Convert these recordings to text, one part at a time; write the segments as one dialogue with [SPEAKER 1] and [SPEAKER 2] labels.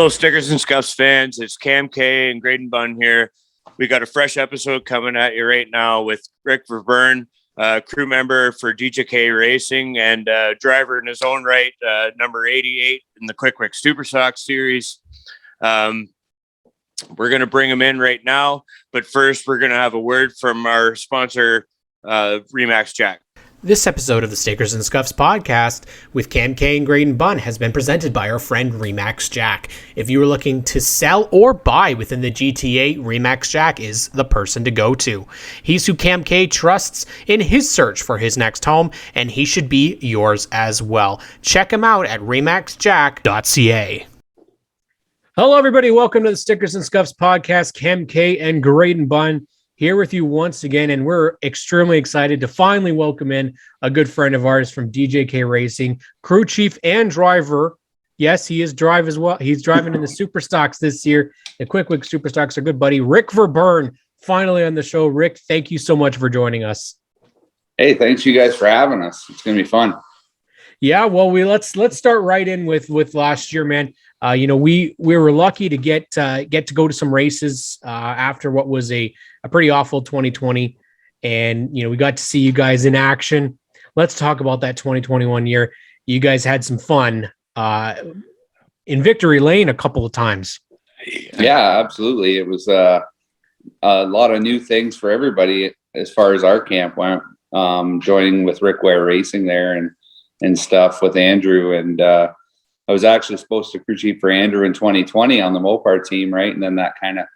[SPEAKER 1] Hello, Stickers and Scuffs fans. It's Cam K and Graydon Bunn here. We got a fresh episode coming at you right now with Rick Verberne, crew member for DJ K Racing and driver in his own right, number 88 in the Qwick Super Stock Series. We're going to bring him in right now, but first we're going to have a word from our sponsor, Remax Jack.
[SPEAKER 2] This episode of the Stickers and Scuffs podcast with Cam K and Graydon Bunn has been presented by our friend Remax Jack. If you are looking to sell or buy within the GTA, Remax Jack is the person to go to. He's who Cam K trusts in his search for his next home, and he should be yours as well. Check him out at remaxjack.ca. Hello, everybody. Welcome to the Stickers and Scuffs podcast. Cam K and Graydon Bunn here with you once again, and we're extremely excited to finally welcome in a good friend of ours from DJ K Racing, crew chief and driver. Yes, he is drive as well. He's driving in the Super Stocks this year. The Qwick Super Stocks are good buddy. Rick Verberne, finally on the show. Rick, thank you so much for joining us.
[SPEAKER 3] Hey, thanks you guys for having us. It's going to be fun.
[SPEAKER 2] Yeah, well, let's start right in with last year, man. We were lucky to get to go to some races after what was a pretty awful 2020, and we got to see you guys in action. Let's talk about that 2021 year. You guys had some fun in Victory Lane a couple of times.
[SPEAKER 3] Yeah, absolutely. It was a lot of new things for everybody as far as our camp went. Joining with Rick Racing there and stuff with Andrew, and I was actually supposed to crew chief for Andrew in 2020 on the Mopar team, right? And then that kind of,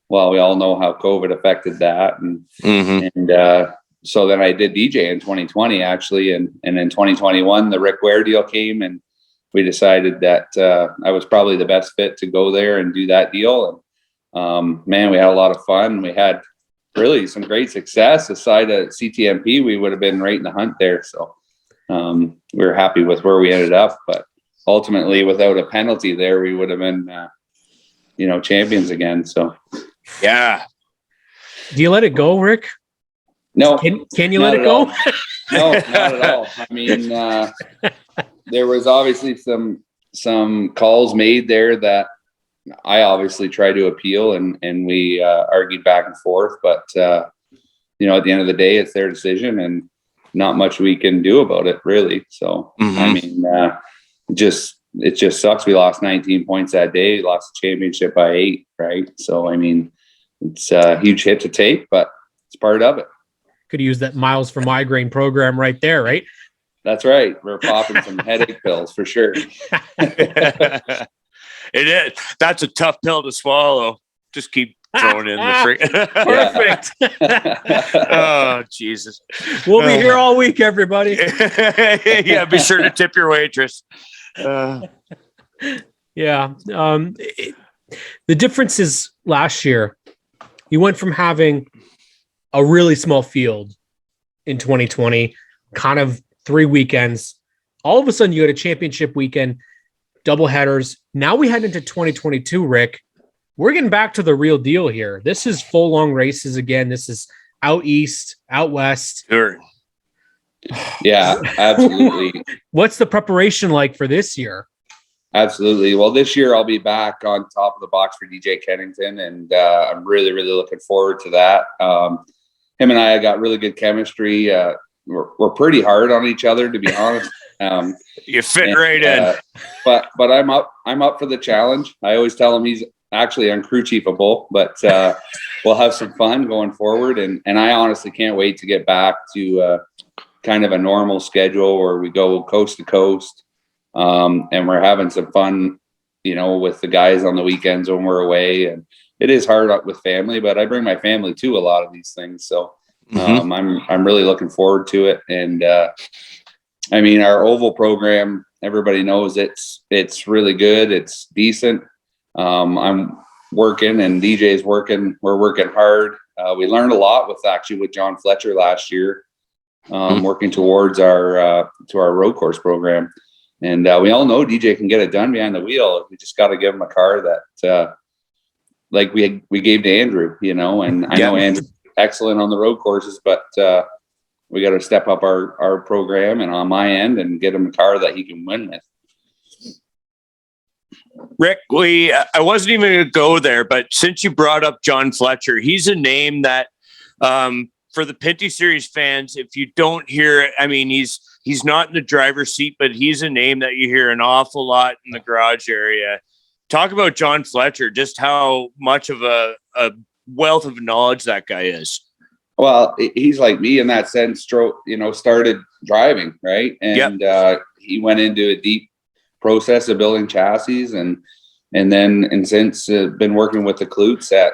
[SPEAKER 3] well, we all know how COVID affected that, and so then I did DJ in 2020 actually, and in 2021 the Rick Ware deal came, and we decided that I was probably the best fit to go there and do that deal. And man, we had a lot of fun. We had really some great success. Aside of CTMP, we would have been right in the hunt there. So we were happy with where we ended up, but ultimately without a penalty there, we would have been, champions again. So,
[SPEAKER 1] yeah.
[SPEAKER 2] Do you let it go, Rick?
[SPEAKER 3] No.
[SPEAKER 2] Can you let it go?
[SPEAKER 3] No, not at all. I mean, there was obviously some calls made there that I obviously tried to appeal, and we argued back and forth, but at the end of the day, it's their decision and not much we can do about it, really. So, I mean, it just sucks. We lost 19 points that day, lost the championship by 8, right? So, I mean, it's a huge hit to take, but it's part of it.
[SPEAKER 2] Could use that Miles for Migraine program right there, right?
[SPEAKER 3] That's right. We're popping some headache pills for sure.
[SPEAKER 1] It is. That's a tough pill to swallow. Just keep throwing in the free.
[SPEAKER 2] Perfect.
[SPEAKER 1] Oh, Jesus.
[SPEAKER 2] We'll be here all week, everybody.
[SPEAKER 1] Yeah, be sure to tip your waitress.
[SPEAKER 2] Yeah. The difference is last year, you went from having a really small field in 2020, kind of 3 weekends. All of a sudden, you had a championship weekend, double headers. Now we head into 2022, Rick. We're getting back to the real deal here. This is full long races again. This is out east, out west.
[SPEAKER 1] Sure.
[SPEAKER 3] Yeah, absolutely.
[SPEAKER 2] What's the preparation like for this year?
[SPEAKER 3] Absolutely. Well, this year I'll be back on top of the box for DJ Kennington, and I'm really, really looking forward to that. Him and I got really good chemistry. We're pretty hard on each other, to be honest.
[SPEAKER 1] You fit right in.
[SPEAKER 3] But I'm up for the challenge. I always tell him he's actually uncrew-chiefable, but we'll have some fun going forward. And I honestly can't wait to get back to kind of a normal schedule where we go coast to coast. And we're having some fun, with the guys on the weekends when we're away. And it is hard up with family, but I bring my family to a lot of these things. So I'm really looking forward to it. And I mean, our oval program, everybody knows it's really good. It's decent. I'm working and DJ's working. We're working hard. We learned a lot with John Fletcher last year, working towards our road course program. And we all know DJ can get it done behind the wheel. We just got to give him a car that, like we gave to Andrew, and I know Andrew's excellent on the road courses, but we got to step up our program and on my end and get him a car that he can win with.
[SPEAKER 1] Rick, I wasn't even going to go there, but since you brought up John Fletcher, he's a name that for the Pinty Series fans, if you don't hear it, I mean, he's not in the driver's seat, but he's a name that you hear an awful lot in the garage area. Talk about John Fletcher, just how much of a wealth of knowledge that guy is.
[SPEAKER 3] Well, he's like me in that sense, started driving, right? And he went into a deep process of building chassis and since been working with the Klutz at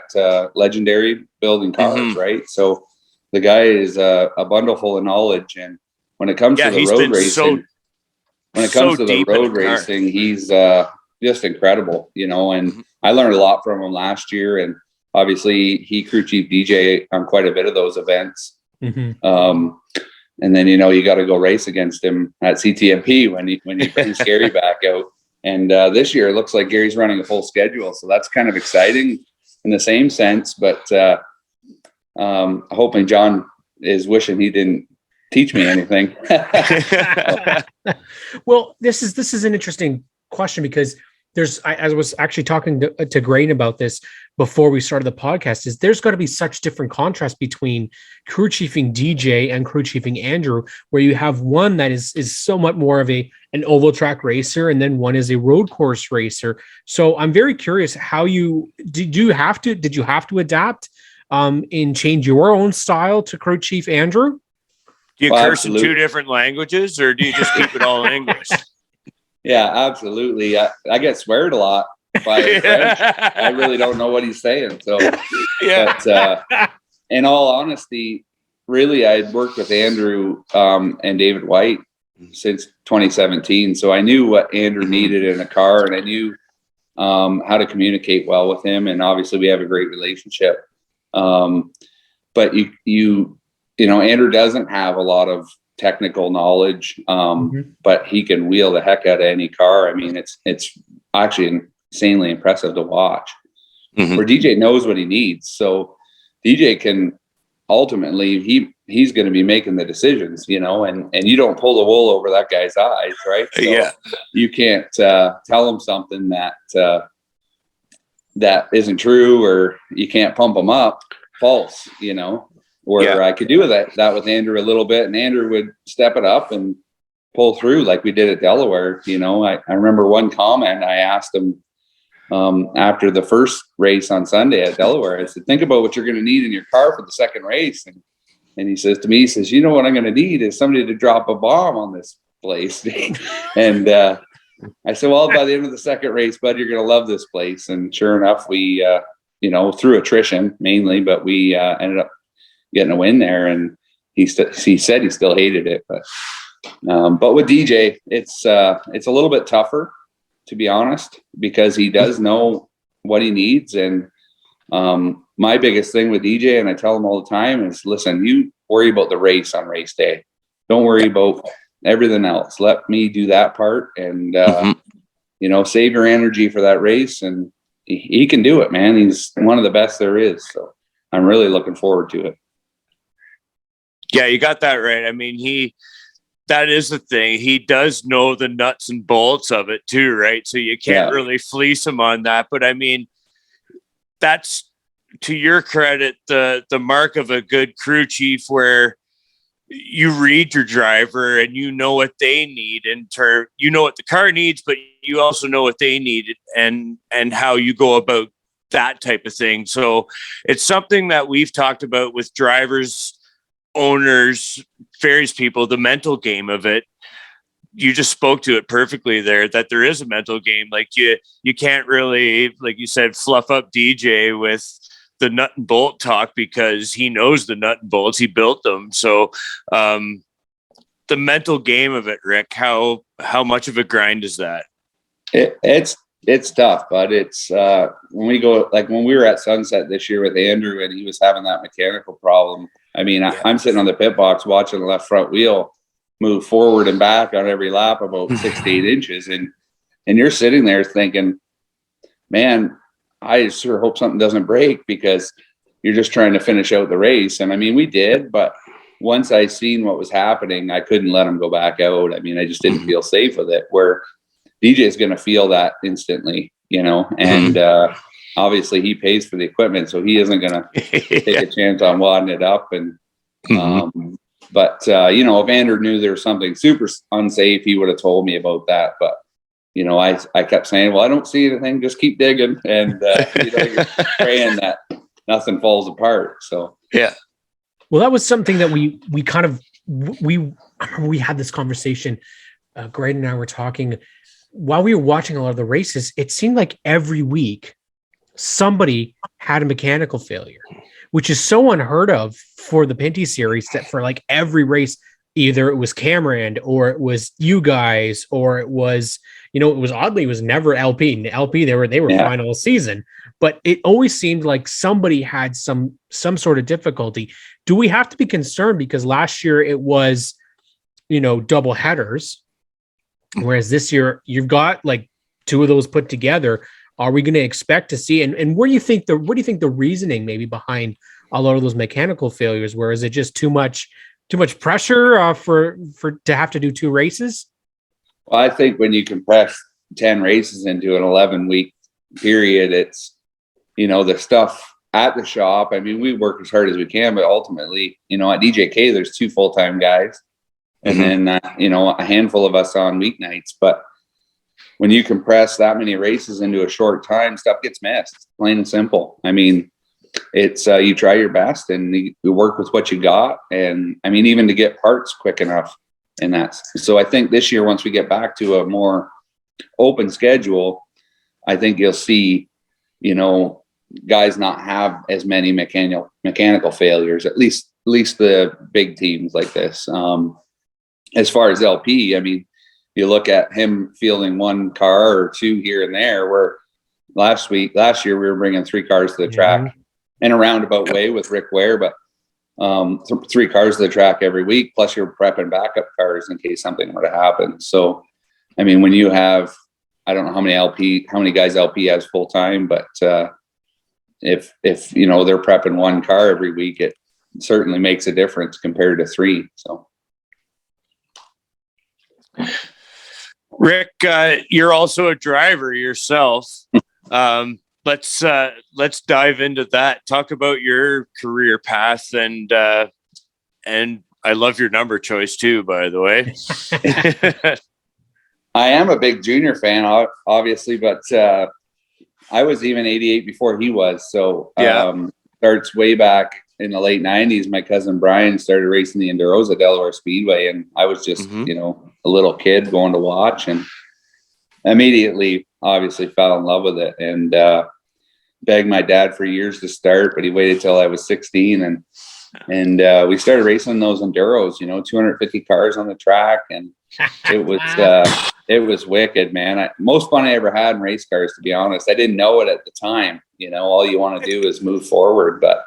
[SPEAKER 3] Legendary building cars, right? So the guy is a bundle full of knowledge. And when it comes to the road racing, he's just incredible, and I learned a lot from him last year. And obviously he crew chief DJ on quite a bit of those events. And then, you got to go race against him at CTMP when you bring Gary back out. And this year it looks like Gary's running a full schedule. So that's kind of exciting in the same sense, but hoping John is wishing he didn't teach me anything.
[SPEAKER 2] Well, this is an interesting question because I was actually talking to Grain about this before we started the podcast, is there's got to be such different contrast between crew chiefing DJ and crew chiefing Andrew, where you have one that is somewhat more of an oval track racer, and then one is a road course racer. So I'm very curious how did you have to adapt and change your own style to crew chief Andrew?
[SPEAKER 1] Do you curse in two different languages, or do you just keep it all in English?
[SPEAKER 3] Yeah, absolutely. I get sweared a lot by French. I really don't know what he's saying. So, but in all honesty, really, I'd worked with Andrew and David White since 2017. So I knew what Andrew needed in a car, and I knew how to communicate well with him. And obviously, we have a great relationship. But Andrew doesn't have a lot of technical knowledge, but he can wheel the heck out of any car. I mean, it's actually insanely impressive to watch. Where DJ knows what he needs, so DJ can ultimately he's going to be making the decisions, and you don't pull the wool over that guy's eyes, right? So you can't tell him something that isn't true, or you can't pump him up false, where I could do that with Andrew a little bit, and Andrew would step it up and pull through like we did at Delaware. I remember one comment I asked him after the first race on Sunday at Delaware. I said, think about what you're going to need in your car for the second race. And he says to me, what I'm going to need is somebody to drop a bomb on this place. And I said, well, by the end of the second race, bud, you're going to love this place. And sure enough, we, through attrition mainly, but we ended up getting a win there, and he said he still hated it, but with DJ, it's a little bit tougher, to be honest, because he does know what he needs. And my biggest thing with DJ, and I tell him all the time, is listen, you worry about the race on race day, don't worry about everything else, let me do that part, and save your energy for that race. And he can do it, man. He's one of the best there is, so I'm really looking forward to it.
[SPEAKER 1] Yeah, you got that right. I mean, that is the thing. He does know the nuts and bolts of it too, right? So you can't really fleece him on that. But I mean, that's, to your credit, the mark of a good crew chief, where you read your driver and you know what they need what the car needs, but you also know what they need and how you go about that type of thing. So it's something that we've talked about with drivers, owners, Ferries people, the mental game of it. You just spoke to it perfectly there, that there is a mental game. Like you can't really, like you said, fluff up DJ with the nut and bolt talk, because he knows the nut and bolts, he built them. So the mental game of it, Rick, how much of a grind is that?
[SPEAKER 3] It's tough, but it's when we were at Sunset this year with Andrew, and he was having that mechanical problem. I mean, I'm sitting on the pit box watching the left front wheel move forward and back on every lap about 6 to 8 inches. And you're sitting there thinking, man, I sure hope something doesn't break, because you're just trying to finish out the race. And I mean, we did, but once I seen what was happening, I couldn't let him go back out. I mean, I just didn't feel safe with it, where DJ is going to feel that instantly, and obviously he pays for the equipment, so he isn't going to take a chance on wadding it up. And but if Andrew knew there was something super unsafe, he would have told me about that. But I kept saying, well, I don't see anything, just keep digging, and you're praying that nothing falls apart. So
[SPEAKER 2] yeah. Well, that was something that we kind of we had this conversation. Graydon and I were talking while we were watching a lot of the races. It seemed like every week somebody had a mechanical failure, which is so unheard of for the Pinty series, that for like every race, either it was Cameron or it was you guys, or it was, it was never LP. They were fine all season, but it always seemed like somebody had some sort of difficulty. Do we have to be concerned because last year it was, double headers, whereas this year you've got like two of those put together? Are we going to expect to see, and what do you think the reasoning maybe behind a lot of those mechanical failures? Where is it just too much pressure for to have to do two races?
[SPEAKER 3] Well, I think when you compress 10 races into an 11-week period, it's, the stuff at the shop. I mean, we work as hard as we can, but ultimately, at DJK, there's 2 full-time guys, and then, a handful of us on weeknights. But when you compress that many races into a short time, stuff gets missed, plain and simple. I mean, it's you try your best and you work with what you got. And I mean, even to get parts quick enough. And so I think this year, once we get back to a more open schedule, I think you'll see, guys not have as many mechanical failures, at least the big teams like this. As far as LP, I mean, you look at him fielding 1 car or 2 here and there, where last year we were bringing 3 cars to the track in a roundabout way with Rick Ware, but 3 cars to the track every week, plus you're prepping backup cars in case something were to happen. So, I mean, when you have, I don't know how many guys LP has full time, but if they're prepping 1 car every week, it certainly makes a difference compared to 3. So,
[SPEAKER 1] Rick, you're also a driver yourself. Let's dive into that. Talk about your career path, and I love your number choice too, by the way.
[SPEAKER 3] I am a big Junior fan, obviously, but I was even 88 before he was. So starts way back in the late 90s. My cousin Brian started racing the Enduros at Delaware Speedway, and I was just a little kid going to watch, and immediately obviously fell in love with it, and begged my dad for years to start, but he waited till I was 16, and we started racing those Enduros, 250 cars on the track, and it was wicked, man. Most fun I ever had in race cars, to be honest. I didn't know it at the time. All you want to do is move forward, but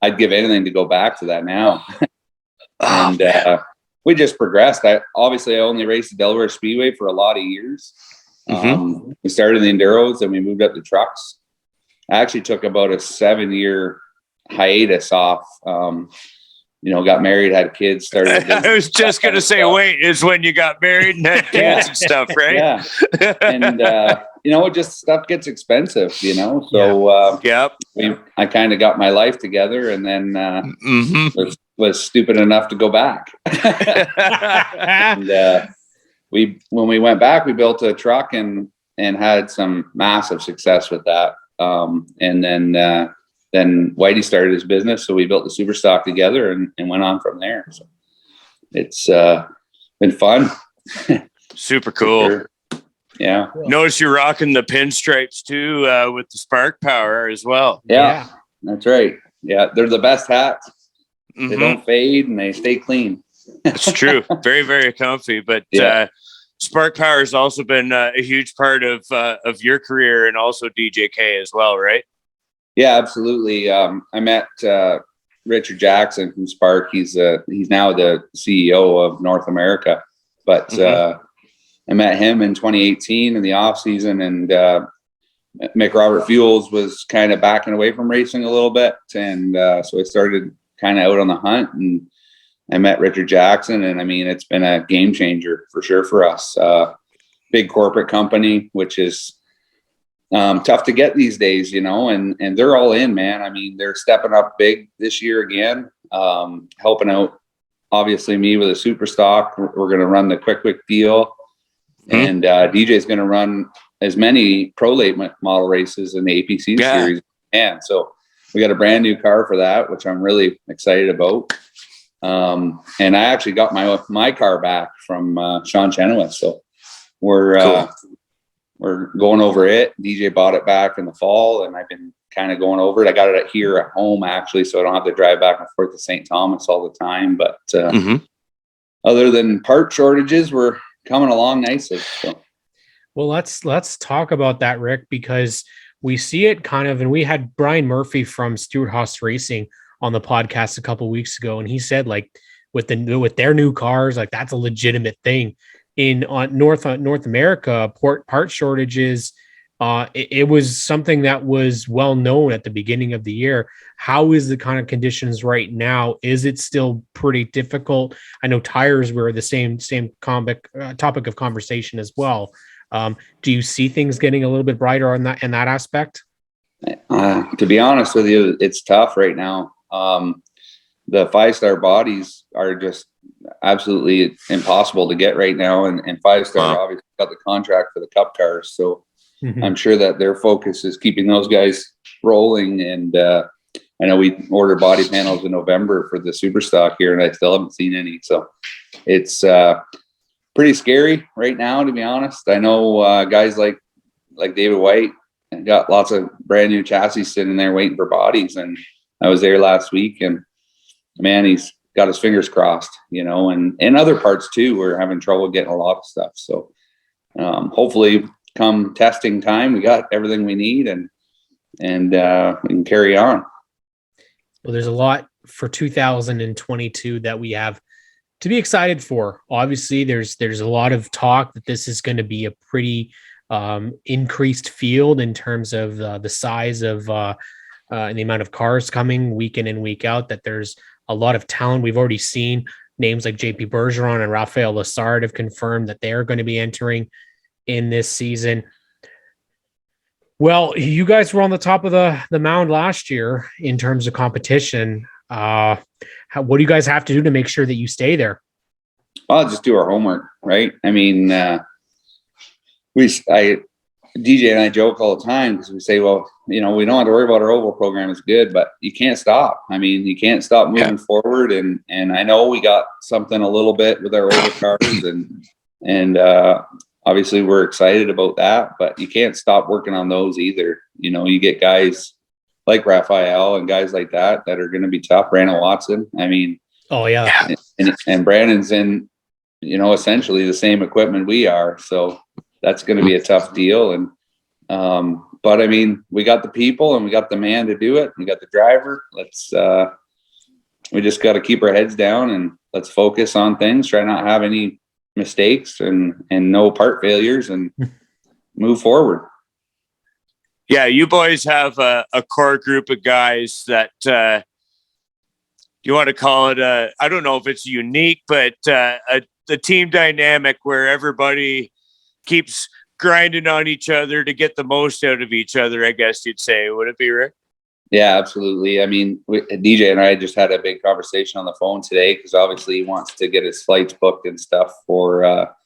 [SPEAKER 3] I'd give anything to go back to that now. And we just progressed. I only raced at Delaware Speedway for a lot of years. We started in the Enduros and we moved up to trucks. I actually took about a 7-year hiatus off. Got married, had kids, started.
[SPEAKER 1] I was just going to say, wait, is when you got married and had kids and stuff, right?
[SPEAKER 3] Yeah. And, just stuff gets expensive, So, I kind of got my life together, and then was stupid enough to go back. And when we went back, we built a truck and had some massive success with that. And then Whitey started his business, so we built the super stock together and went on from there. So it's been fun.
[SPEAKER 1] Super cool.
[SPEAKER 3] Sure. Yeah.
[SPEAKER 1] Notice you're rocking the pinstripes too, with the SparkPower as well.
[SPEAKER 3] Yeah, that's right. Yeah, they're the best hats. They don't fade and they stay clean.
[SPEAKER 1] It's true. Very, very comfy. But SparkPower has also been a huge part of your career, and also DJK as well, right?
[SPEAKER 3] Yeah, absolutely. I met Richard Jackson from Spark. He's now the CEO of North America, but I met him in 2018 in the off season, and Mick Robert Fuels was kind of backing away from racing a little bit, and so I started kind of out on the hunt, and I met Richard Jackson, and I mean, it's been a game changer for sure for us. big corporate company, which is tough to get these days, and they're all in, man. I mean, they're stepping up big this year again, helping out, obviously, me with a super stock. We're going to run the Qwick deal, and DJ is going to run as many pro late model races in the APC series. And so we got a brand new car for that, which I'm really excited about. And I actually got my car back from Sean Chenoweth. So we're going over it. DJ bought it back in the fall, and I've been kind of going over it. I got it here at home, actually, so I don't have to drive back and forth to St. Thomas all the time. But other than part shortages, we're coming along nicely. So.
[SPEAKER 2] Well, let's talk about that, Rick, because we see it kind of, and we had Brian Murphy from Stuart Haas Racing on the podcast a couple of weeks ago, and he said, like, with their new cars, like, that's a legitimate thing in North America. Part shortages, it was something that was well known at the beginning of the year. How is the kind of conditions right now? Is it still pretty difficult? I know tires were the same topic of conversation as well. Do you see things getting a little bit brighter in that aspect?
[SPEAKER 3] To be honest with you, it's tough right now. The 5-star bodies are just absolutely impossible to get right now. And 5-star obviously got the contract for the Cup cars. So I'm sure that their focus is keeping those guys rolling. And I know we ordered body panels in November for the super stock here, and I still haven't seen any. So it's pretty scary right now, to be honest. I know guys like David White got lots of brand new chassis sitting there waiting for bodies. And I was there last week, and man, he's got his fingers crossed, and other parts too. We're having trouble getting a lot of stuff. So hopefully come testing time, we got everything we need, and we can carry on.
[SPEAKER 2] Well, there's a lot for 2022 that we have to be excited for. Obviously, there's a lot of talk that this is going to be a pretty increased field in terms of the size of and the amount of cars coming week in and week out, that there's a lot of talent. We've already seen names like JP Bergeron and Raphael Lessard have confirmed that they are going to be entering in this season. Well, you guys were on the top of the mound last year in terms of competition. What do you guys have to do to make sure that you stay there?
[SPEAKER 3] I'll just do our homework, right? I mean, DJ and I joke all the time because we say, well, we don't have to worry about our oval program is good, but you can't stop. I mean, you can't stop moving forward. And I know we got something a little bit with our oval cars, and obviously we're excited about that, but you can't stop working on those either. You get guys like Raphael and guys like that are going to be tough. Brandon Watson. I mean,
[SPEAKER 2] oh yeah.
[SPEAKER 3] And Brandon's in, essentially the same equipment we are. So that's going to be a tough deal. And, but I mean, we got the people and we got the man to do it. We got the driver. We just got to keep our heads down and let's focus on things, try not have any mistakes and no part failures, and move forward.
[SPEAKER 1] Yeah, you boys have a core group of guys that you want to call it I don't know if it's unique, but the team dynamic where everybody keeps grinding on each other to get the most out of each other, I guess you'd say. Would it be, Rick?
[SPEAKER 3] Yeah, absolutely. I mean, DJ and I just had a big conversation on the phone today because obviously he wants to get his flights booked and stuff for out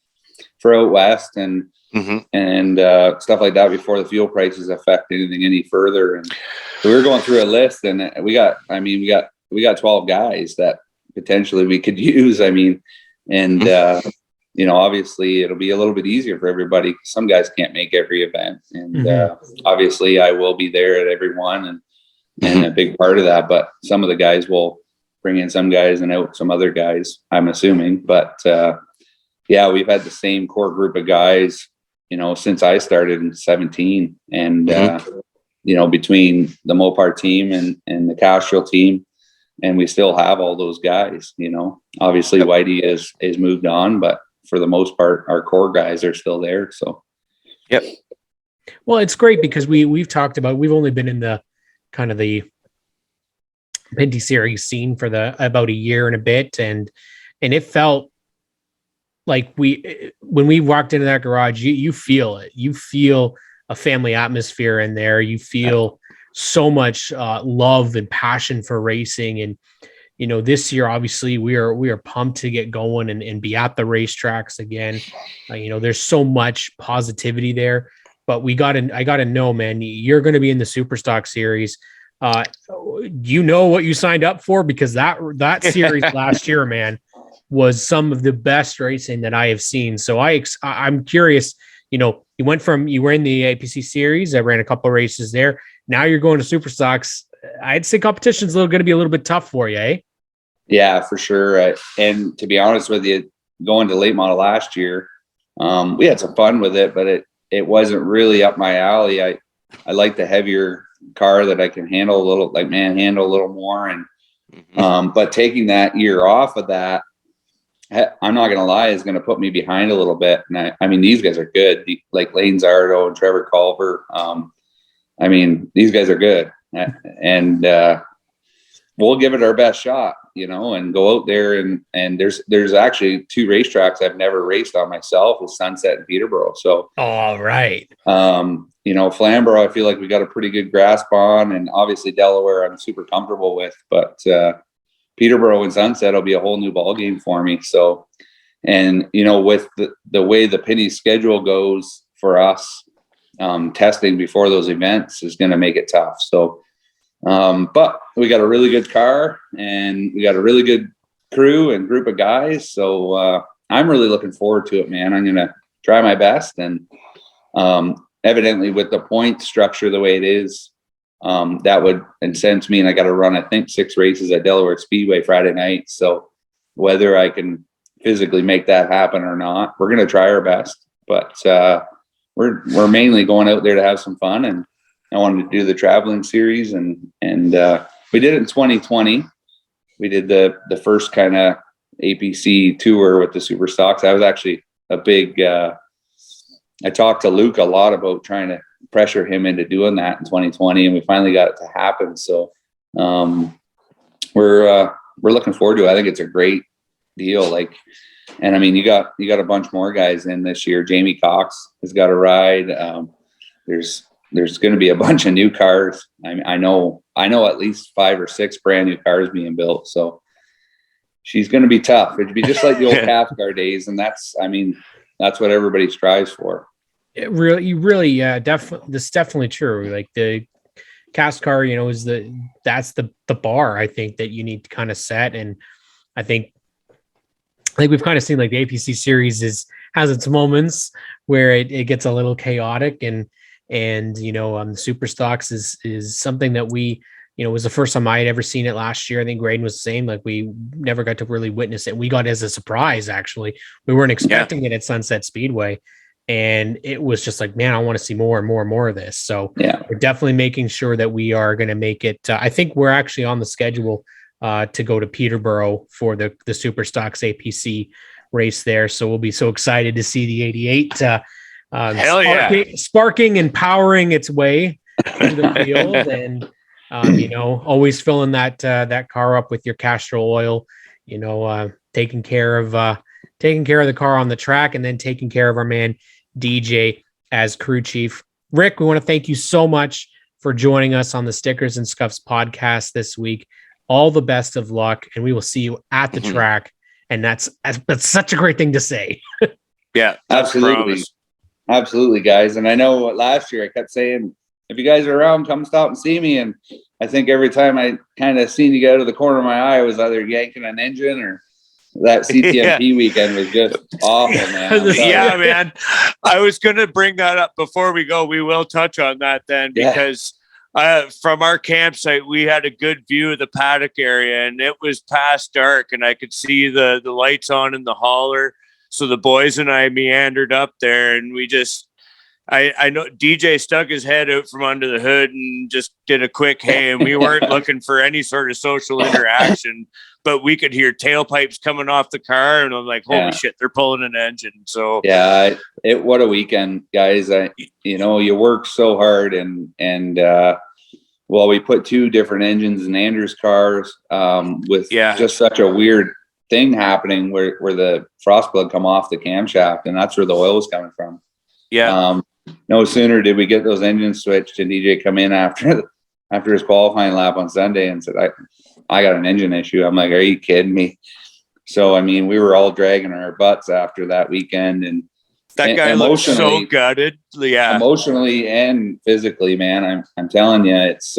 [SPEAKER 3] west and stuff like that before the fuel prices affect anything any further. And so we were going through a list, and we got 12 guys that potentially we could use. I mean, and obviously it'll be a little bit easier for everybody. Some guys can't make every event, and obviously I will be there at every one and a big part of that. But some of the guys will bring in some guys and out some other guys, I'm assuming. But yeah, we've had the same core group of guys, since I started in 17, and between the Mopar team and the Castrol team, and we still have all those guys. Obviously Whitey is moved on, but for the most part, our core guys are still there. So,
[SPEAKER 1] yep.
[SPEAKER 2] Well, it's great because we've talked about, we've only been in the kind of the Pinty series scene for about a year and a bit. And it felt like when we walked into that garage, you feel it. You feel a family atmosphere in there. You feel so much love and passion for racing. And this year, obviously, we are pumped to get going and be at the racetracks again. There's so much positivity there. But I gotta know, man, you're going to be in the Superstock Series. You know what you signed up for, because that series last year, man, was some of the best racing that I have seen. So I'm curious. You were in the APC Series. I ran a couple of races there. Now you're going to Superstocks. I'd say competition's going to be a little bit tough for you, eh?
[SPEAKER 3] Yeah, for sure. And to be honest with you, going to late model last year, we had some fun with it, but it wasn't really up my alley. I like the heavier car that I can handle a little, like manhandle a little more. And but taking that year off of that, I'm not going to lie, is going to put me behind a little bit. And I mean, these guys are good, like Lane Zardo and Trevor Culver. I mean, these guys are good, and we'll give it our best shot, and go out there. And there's actually 2 racetracks I've never raced on myself, with Sunset and Peterborough. So,
[SPEAKER 2] all right.
[SPEAKER 3] Flamborough, I feel like we got a pretty good grasp on, and obviously Delaware, I'm super comfortable with, but Peterborough and Sunset will be a whole new ball game for me. So, and with the way the Pinty schedule goes for us, testing before those events is going to make it tough. So, but we got a really good car, and we got a really good crew and group of guys. So, I'm really looking forward to it, man. I'm going to try my best. And, evidently with the point structure the way it is, that would incense me, and I got to run, I think, 6 races at Delaware Speedway Friday night. So whether I can physically make that happen or not, we're going to try our best, but, we're mainly going out there to have some fun. And I wanted to do the traveling series, and we did it in 2020. We did the first kind of APC tour with the Super Stocks. I was actually a big, I talked to Luke a lot about trying to pressure him into doing that in 2020, and we finally got it to happen. So we're looking forward to it. I think it's a great deal. And I mean, you got a bunch more guys in this year. Jamie Cox has got a ride. There's going to be a bunch of new cars. I know at least 5 or 6 brand new cars being built. So she's going to be tough. It'd be just like the old Cathcar days, and that's what everybody strives for.
[SPEAKER 2] It really, definitely. This is definitely true. Like the cast car, that's the bar, I think, that you need to kind of set. And I think we've kind of seen, like, the APC Series has its moments where it gets a little chaotic, and the Super Stocks is something that we, was the first time I had ever seen it last year. I think Graydon was the same. Like, we never got to really witness it. We got it as a surprise, actually. We weren't expecting it at Sunset Speedway. And it was just like, man, I want to see more and more and more of this. So we're definitely making sure that we are going to make it. I think we're actually on the schedule to go to Peterborough for the Super Stocks APC race there. So we'll be so excited to see the 88 sparking and powering its way through the field. And, always filling that car up with your Castrol oil, taking care of the car on the track, and then taking care of our man DJ as crew chief. Rick, we want to thank you so much for joining us on the Stickers and Scuffs podcast this week. All the best of luck, and we will see you at the track. And that's such a great thing to say.
[SPEAKER 3] Yeah, absolutely, guys. And I know last year I kept saying, if you guys are around, come stop and see me. And I think every time I kind of seen you get out of the corner of my eye, I was either yanking an engine, or that CTMP weekend was just awful, man.
[SPEAKER 1] Yeah, man. I was going to bring that up before we go. We will touch on that then, because from our campsite, we had a good view of the paddock area, and it was past dark, and I could see the lights on in the hauler. So the boys and I meandered up there, and we just, I know DJ stuck his head out from under the hood and just did a quick hey, and we weren't looking for any sort of social interaction, but we could hear tailpipes coming off the car, and I'm like, holy shit, they're pulling an engine. So what a weekend, guys. You work so hard, and we put 2 different engines in Andrew's cars with just such a weird
[SPEAKER 3] thing happening where the frost plug come off the camshaft, and that's where the oil was coming from.
[SPEAKER 1] Yeah.
[SPEAKER 3] No sooner did we get those engines switched and DJ come in after his qualifying lap on Sunday and said, I got an engine issue. I'm like, are you kidding me? So, I mean, we were all dragging our butts after that weekend, and
[SPEAKER 1] that guy looks so gutted. Yeah.
[SPEAKER 3] Emotionally and physically, man. I'm telling you, it's,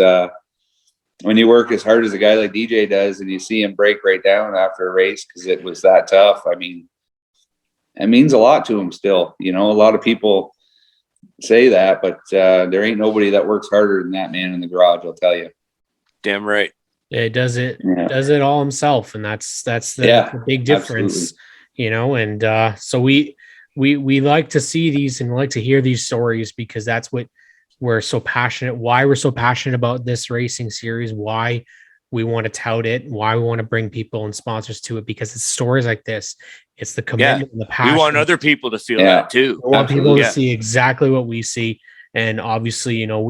[SPEAKER 3] when you work as hard as a guy like DJ does and you see him break right down after a race because it was that tough, I mean, it means a lot to him still. You know, a lot of people say that, but there ain't nobody that works harder than that man in the garage, I'll tell you.
[SPEAKER 1] Damn right.
[SPEAKER 2] Yeah, does it all himself, and that's the big difference. Absolutely. You know, and so we like to see these and like to hear these stories because that's what we're so passionate, why we're so passionate about this racing series, why we want to tout it, why we want to bring people and sponsors to it, because it's stories like this. It's the commitment and the passion.
[SPEAKER 1] We want other people to feel that too.
[SPEAKER 2] We want people to see exactly what we see. And obviously, you know,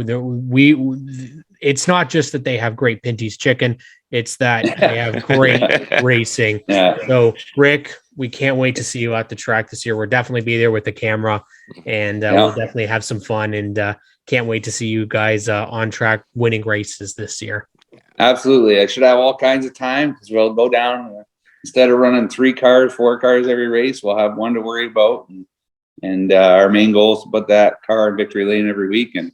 [SPEAKER 2] it's not just that they have great Pinty's chicken, it's that they have great racing.
[SPEAKER 3] Yeah.
[SPEAKER 2] So Rick, we can't wait to see you at the track this year. We'll definitely be there with the camera, and we'll definitely have some fun, and can't wait to see you guys on track winning races this year.
[SPEAKER 3] Absolutely. I should have all kinds of time because we'll go down, instead of running 3 cars, 4 cars every race, we'll have one to worry about. And our main goal is to put that car in victory lane every week. And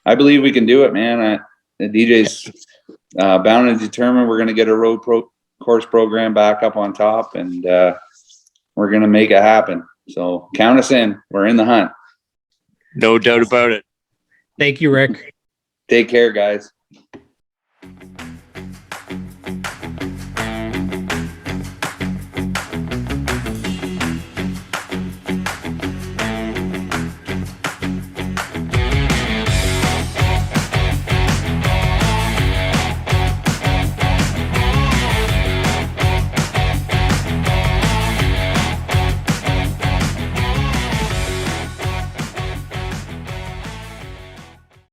[SPEAKER 3] I believe we can do it, man. The DJ's bound and determined we're going to get a road course program back up on top, and we're going to make it happen. So count us in. We're in the hunt.
[SPEAKER 1] No doubt about it.
[SPEAKER 2] Thank you, Rick.
[SPEAKER 3] Take care, guys.